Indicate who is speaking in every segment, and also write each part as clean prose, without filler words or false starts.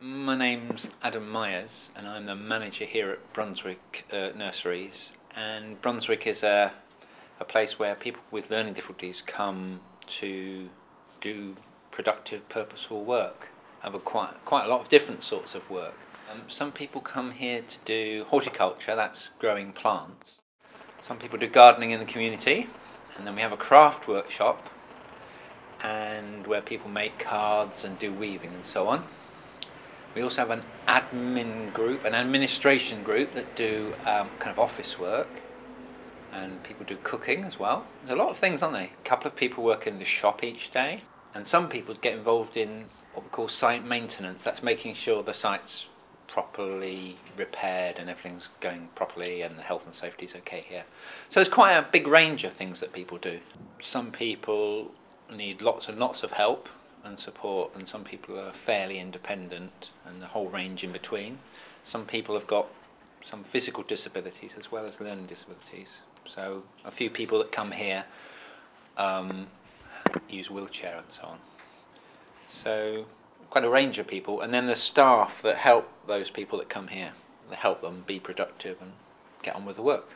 Speaker 1: My name's Adam Myers and I'm the manager here at Brunswick Nurseries, and Brunswick is a place where people with learning difficulties come to do productive, purposeful work. Have quite a lot of different sorts of work. Some people come here to do horticulture, that's growing plants. Some people do gardening in the community, and then we have a craft workshop and where people make cards and do weaving and so on. We also have an admin group, an administration group that do kind of office work, and people do cooking as well. There's a lot of things, aren't there? A couple of people work in the shop each day, and some people get involved in what we call site maintenance. That's making sure the site's properly repaired and everything's going properly and the health and safety is okay here. So there's quite a big range of things that people do. Some people need lots and lots of help and support, and some people are fairly independent, and the whole range in between. Some people have got some physical disabilities as well as learning disabilities. So a few people that come here use wheelchair and so on. So quite a range of people, and then the staff that help those people that come here. They help them be productive and get on with the work.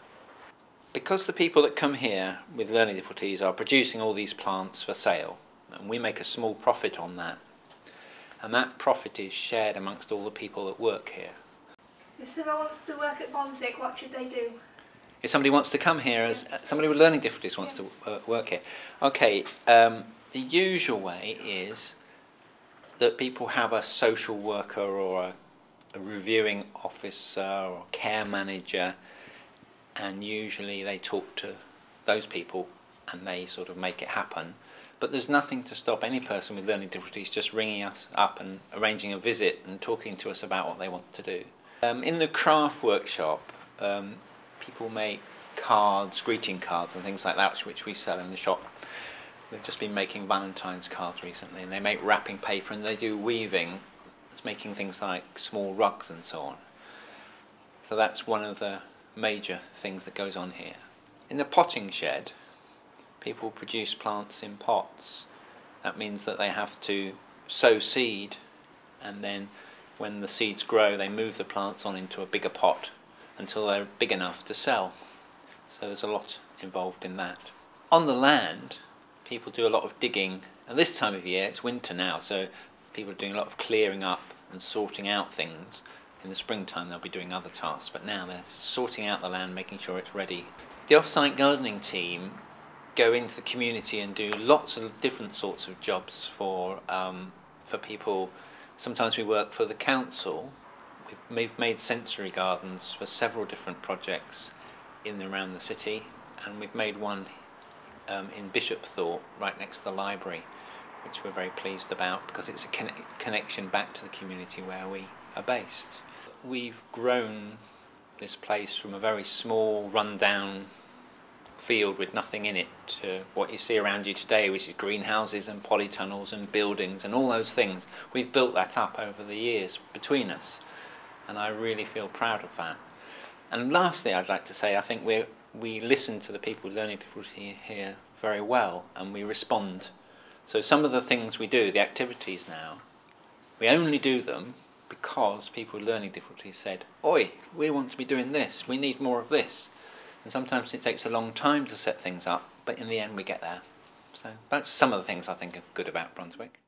Speaker 1: Because the people that come here with learning difficulties are producing all these plants for sale, and we make a small profit on that, and that profit is shared amongst all the people that work here.
Speaker 2: If someone wants to work at Brunswick, what should they do?
Speaker 1: If somebody wants to come here, as somebody with learning difficulties wants to work here, okay, the usual way is that people have a social worker or a reviewing officer or care manager, and usually they talk to those people and they sort of make it happen. But there's nothing to stop any person with learning difficulties just ringing us up and arranging a visit and talking to us about what they want to do. In the craft workshop, people make cards, greeting cards and things like that, which we sell in the shop. We've just been making Valentine's cards recently, and they make wrapping paper and they do weaving. It's making things like small rugs and so on. So that's one of the major things that goes on here. In the potting shed, people produce plants in pots. That means that they have to sow seed, and then when the seeds grow they move the plants on into a bigger pot until they're big enough to sell. So there's a lot involved in that. On the land, people do a lot of digging, and this time of year, it's winter now, so people are doing a lot of clearing up and sorting out things. In the springtime they'll be doing other tasks, but now they're sorting out the land, making sure it's ready. The off-site gardening team go into the community and do lots of different sorts of jobs for people. Sometimes we work for the council. We've made sensory gardens for several different projects in and around the city, and we've made one in Bishopthorpe, right next to the library, which we're very pleased about because it's a connection back to the community where we are based. We've grown this place from a very small, run-down field with nothing in it to what you see around you today, which is greenhouses and polytunnels and buildings and all those things. We've built that up over the years between us, and I really feel proud of that. And lastly, I'd like to say I think we listen to the people with learning difficulty here very well, and we respond. So some of the things we do, the activities now, we only do them because people with learning difficulties said, "Oi, we want to be doing this, we need more of this." And sometimes it takes a long time to set things up, but in the end we get there. So that's some of the things I think are good about Brunswick.